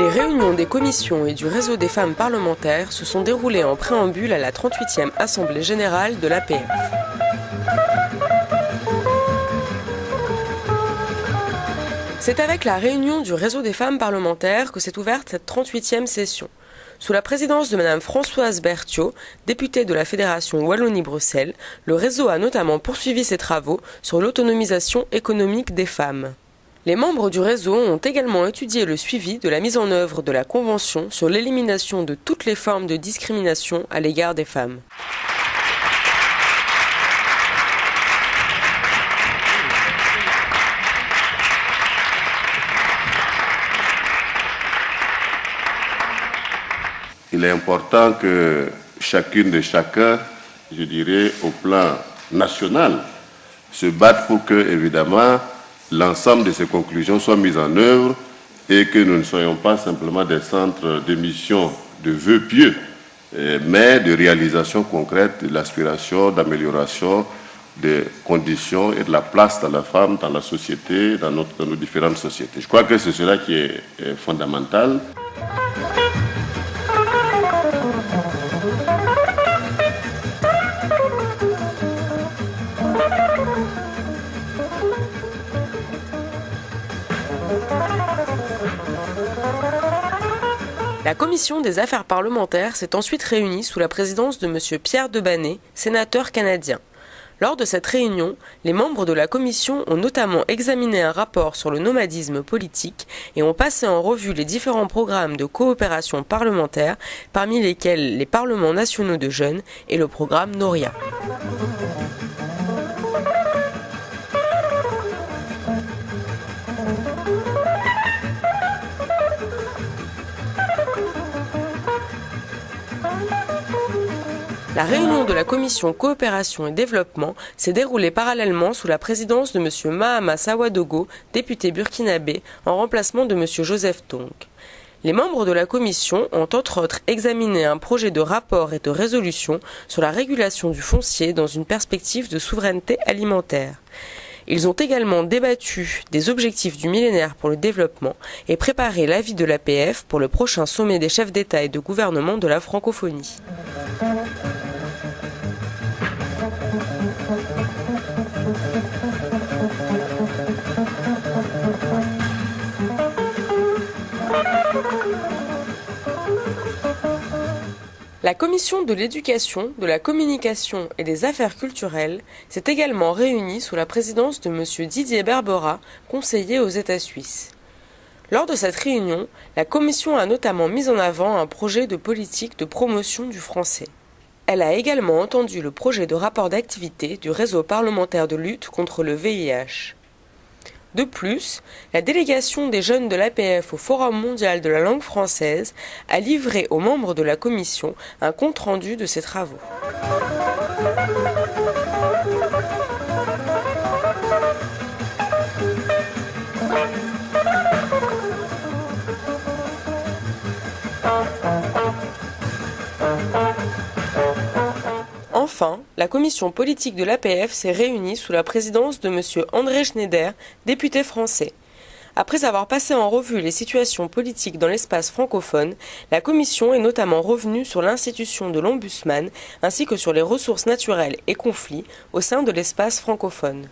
Les réunions des commissions et du réseau des femmes parlementaires se sont déroulées en préambule à la 38e Assemblée générale de l'APF. C'est avec la réunion du réseau des femmes parlementaires que s'est ouverte cette 38e session. Sous la présidence de Mme Françoise Berthiaud, députée de la Fédération Wallonie-Bruxelles, le réseau a notamment poursuivi ses travaux sur l'autonomisation économique des femmes. Les membres du réseau ont également étudié le suivi de la mise en œuvre de la Convention sur l'élimination de toutes les formes de discrimination à l'égard des femmes. Il est important que chacune et chacun, je dirais, au plan national, se batte pour que, évidemment, l'ensemble de ces conclusions soient mises en œuvre et que nous ne soyons pas simplement des centres d'émission de vœux pieux, mais de réalisation concrète de l'aspiration, d'amélioration des conditions et de la place de la femme dans la société, dans nos différentes sociétés. Je crois que c'est cela qui est fondamental. La commission des affaires parlementaires s'est ensuite réunie sous la présidence de M. Pierre Debanné, sénateur canadien. Lors de cette réunion, les membres de la commission ont notamment examiné un rapport sur le nomadisme politique et ont passé en revue les différents programmes de coopération parlementaire, parmi lesquels les parlements nationaux de jeunes et le programme Noria. La réunion de la commission coopération et développement s'est déroulée parallèlement sous la présidence de M. Mahama Sawadogo, député burkinabé, en remplacement de M. Joseph Tong. Les membres de la commission ont entre autres examiné un projet de rapport et de résolution sur la régulation du foncier dans une perspective de souveraineté alimentaire. Ils ont également débattu des objectifs du millénaire pour le développement et préparé l'avis de l'APF pour le prochain sommet des chefs d'État et de gouvernement de la francophonie. La commission de l'éducation, de la communication et des affaires culturelles s'est également réunie sous la présidence de M. Didier Berbera, conseiller aux États suisses. Lors de cette réunion, la commission a notamment mis en avant un projet de politique de promotion du français. Elle a également entendu le projet de rapport d'activité du réseau parlementaire de lutte contre le VIH. De plus, la délégation des jeunes de l'APF au Forum mondial de la langue française a livré aux membres de la commission un compte-rendu de ses travaux. Enfin, la commission politique de l'APF s'est réunie sous la présidence de M. André Schneider, député français. Après avoir passé en revue les situations politiques dans l'espace francophone, la commission est notamment revenue sur l'institution de l'Ombudsman ainsi que sur les ressources naturelles et conflits au sein de l'espace francophone.